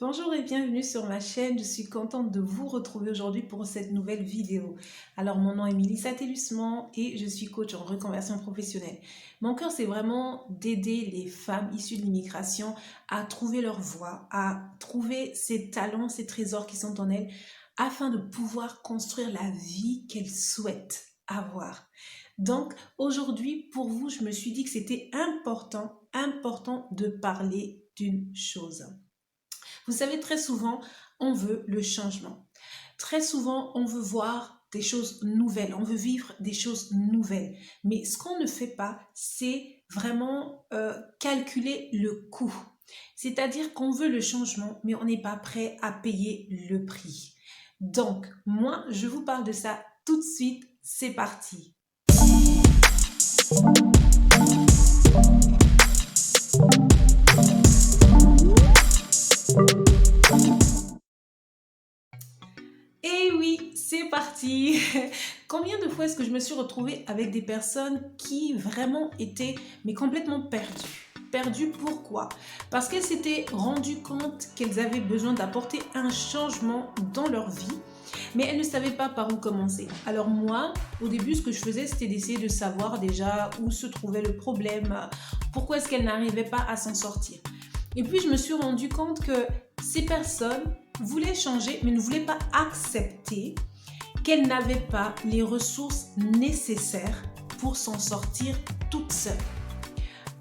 Bonjour et bienvenue sur ma chaîne. Je suis contente de vous retrouver aujourd'hui pour cette nouvelle vidéo. Alors, mon nom est Mélissa Tellusman et je suis coach en reconversion professionnelle. Mon cœur, c'est vraiment d'aider les femmes issues de l'immigration à trouver leur voie, à trouver ces talents, ces trésors qui sont en elles, afin de pouvoir construire la vie qu'elles souhaitent avoir. Donc, aujourd'hui, pour vous, je me suis dit que c'était important de parler d'une chose. Vous savez, très souvent, on veut le changement. Très souvent, on veut voir des choses nouvelles, on veut vivre des choses nouvelles. Mais ce qu'on ne fait pas, c'est vraiment calculer le coût. C'est-à-dire qu'on veut le changement, mais on n'est pas prêt à payer le prix. Donc, moi, je vous parle de ça tout de suite. C'est parti. Et oui, c'est parti. Combien de fois est-ce que je me suis retrouvée avec des personnes qui vraiment étaient mais complètement perdues? Perdues pourquoi? Parce qu'elles s'étaient rendues compte qu'elles avaient besoin d'apporter un changement dans leur vie, mais elles ne savaient pas par où commencer. Alors moi, au début, ce que je faisais, c'était d'essayer de savoir déjà où se trouvait le problème, pourquoi est-ce qu'elles n'arrivaient pas à s'en sortir. Et puis, je me suis rendu compte que ces personnes voulaient changer, mais ne voulaient pas accepter qu'elles n'avaient pas les ressources nécessaires pour s'en sortir toutes seules.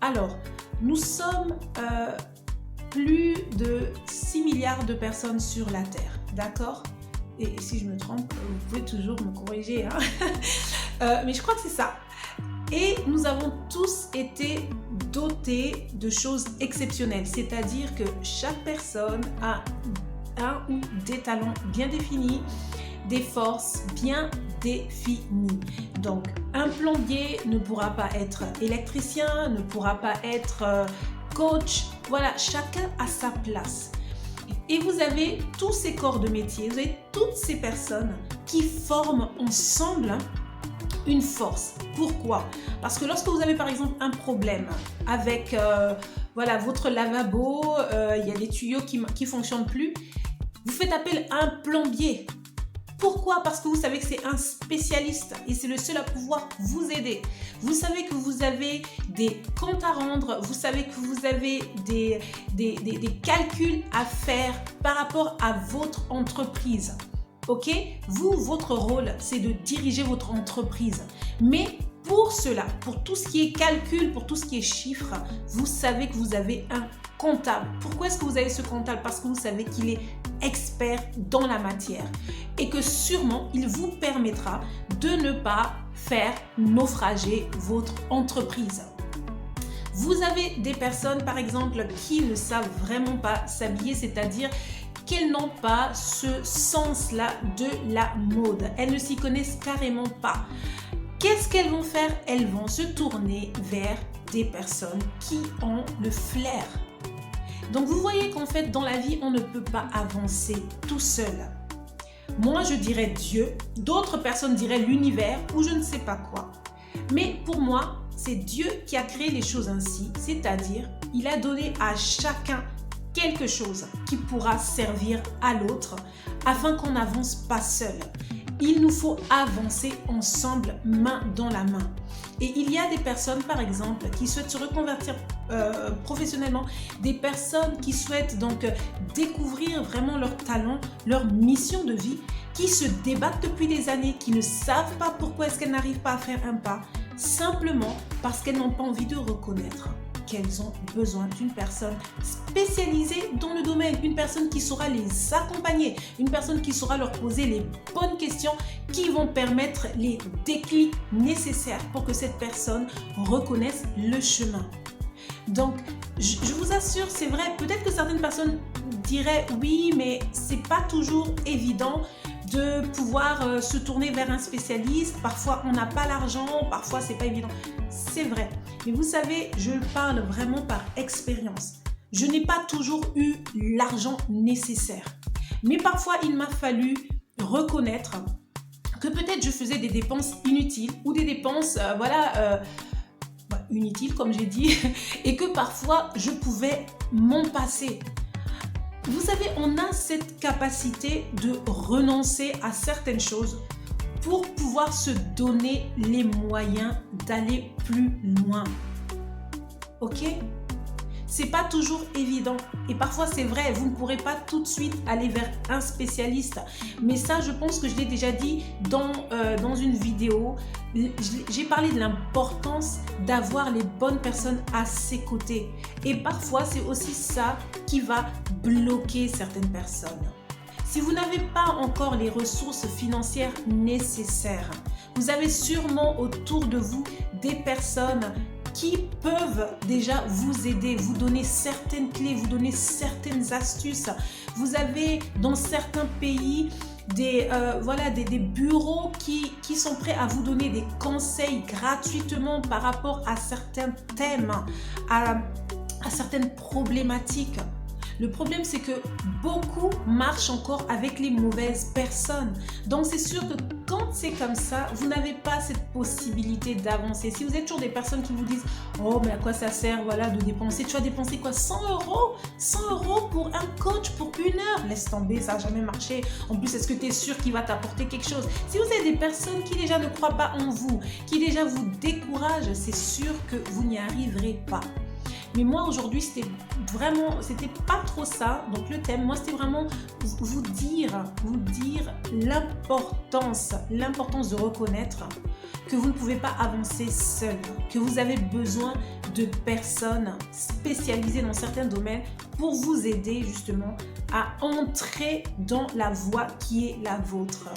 Alors, nous sommes plus de 6 milliards de personnes sur la Terre, d'accord? Et si je me trompe, vous pouvez toujours me corriger, hein? Mais je crois que c'est ça. Et nous avons tous été dotés de choses exceptionnelles, c'est-à-dire que chaque personne a un ou des talents bien définis, des forces bien définies. Donc, un plombier ne pourra pas être électricien, ne pourra pas être coach. Voilà, chacun a sa place. Et vous avez tous ces corps de métier, vous avez toutes ces personnes qui forment ensemble une force. Pourquoi? Parce que lorsque vous avez par exemple un problème avec voilà, votre lavabo, il y a des tuyaux qui ne fonctionnent plus, vous faites appel à un plombier. Pourquoi? Parce que vous savez que c'est un spécialiste et c'est le seul à pouvoir vous aider. Vous savez que vous avez des comptes à rendre, vous savez que vous avez des calculs à faire par rapport à votre entreprise. Ok? Vous, votre rôle, c'est de diriger votre entreprise. Mais pour cela, pour tout ce qui est calcul, pour tout ce qui est chiffres, vous savez que vous avez un comptable. Pourquoi est-ce que vous avez ce comptable? Parce que vous savez qu'il est expert dans la matière et que sûrement il vous permettra de ne pas faire naufrager votre entreprise. Vous avez des personnes par exemple qui ne savent vraiment pas s'habiller, c'est-à-dire qu'elles n'ont pas ce sens-là de la mode. Elles ne s'y connaissent carrément pas. Qu'est-ce qu'elles vont faire? Elles vont se tourner vers des personnes qui ont le flair. Donc vous voyez qu'en fait dans la vie on ne peut pas avancer tout seul. Moi je dirais Dieu, d'autres personnes diraient l'univers ou je ne sais pas quoi. Mais pour moi c'est Dieu qui a créé les choses ainsi, c'est-à-dire il a donné à chacun quelque chose qui pourra servir à l'autre afin qu'on n'avance pas seul. Il nous faut avancer ensemble, main dans la main. Et il y a des personnes, par exemple, qui souhaitent se reconvertir professionnellement, des personnes qui souhaitent donc découvrir vraiment leur talent, leur mission de vie, qui se débattent depuis des années, qui ne savent pas pourquoi est-ce qu'elles n'arrivent pas à faire un pas, simplement parce qu'elles n'ont pas envie de reconnaître qu'elles ont besoin d'une personne spécialisée dans le domaine, une personne qui saura les accompagner, une personne qui saura leur poser les bonnes questions qui vont permettre les déclics nécessaires pour que cette personne reconnaisse le chemin. Donc, je vous assure, c'est vrai, peut-être que certaines personnes diraient oui, mais c'est pas toujours évident de pouvoir se tourner vers un spécialiste. Parfois, on n'a pas l'argent, parfois, c'est pas évident. C'est vrai. Mais vous savez, je parle vraiment par expérience. Je n'ai pas toujours eu l'argent nécessaire. Mais parfois, il m'a fallu reconnaître que peut-être je faisais des dépenses inutiles ou des dépenses, inutiles, comme j'ai dit, et que parfois, je pouvais m'en passer. Vous savez, on a cette capacité de renoncer à certaines choses pour pouvoir se donner les moyens d'aller plus loin. Ok? C'est pas toujours évident et parfois c'est vrai, vous ne pourrez pas tout de suite aller vers un spécialiste, mais ça je pense que je l'ai déjà dit dans une vidéo. J'ai parlé de l'importance d'avoir les bonnes personnes à ses côtés et parfois c'est aussi ça qui va bloquer certaines personnes. Si vous n'avez pas encore les ressources financières nécessaires, vous avez sûrement autour de vous des personnes qui peuvent déjà vous aider, vous donner certaines clés, vous donner certaines astuces. Vous avez dans certains pays des bureaux qui sont prêts à vous donner des conseils gratuitement par rapport à certains thèmes, à certaines problématiques. Le problème, c'est que beaucoup marchent encore avec les mauvaises personnes. Donc, c'est sûr que quand c'est comme ça, vous n'avez pas cette possibilité d'avancer. Si vous êtes toujours des personnes qui vous disent « Oh, mais à quoi ça sert voilà, de dépenser ?» Tu vas dépenser quoi? 100 euros 100 euros pour un coach pour 1 heure? Laisse tomber, ça n'a jamais marché. En plus, est-ce que tu es sûr qu'il va t'apporter quelque chose? Si vous êtes des personnes qui déjà ne croient pas en vous, qui déjà vous découragent, c'est sûr que vous n'y arriverez pas. Mais moi aujourd'hui, c'était pas trop ça. Donc le thème, moi c'était vraiment vous dire l'importance de reconnaître que vous ne pouvez pas avancer seul, que vous avez besoin de personnes spécialisées dans certains domaines pour vous aider justement à entrer dans la voie qui est la vôtre.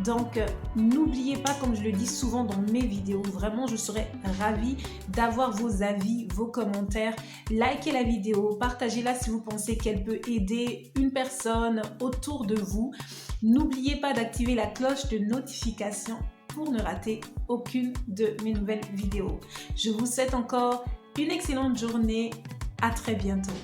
Donc, n'oubliez pas, comme je le dis souvent dans mes vidéos, vraiment, je serais ravie d'avoir vos avis, vos commentaires. Likez la vidéo, partagez-la si vous pensez qu'elle peut aider une personne autour de vous. N'oubliez pas d'activer la cloche de notification pour ne rater aucune de mes nouvelles vidéos. Je vous souhaite encore une excellente journée. À très bientôt.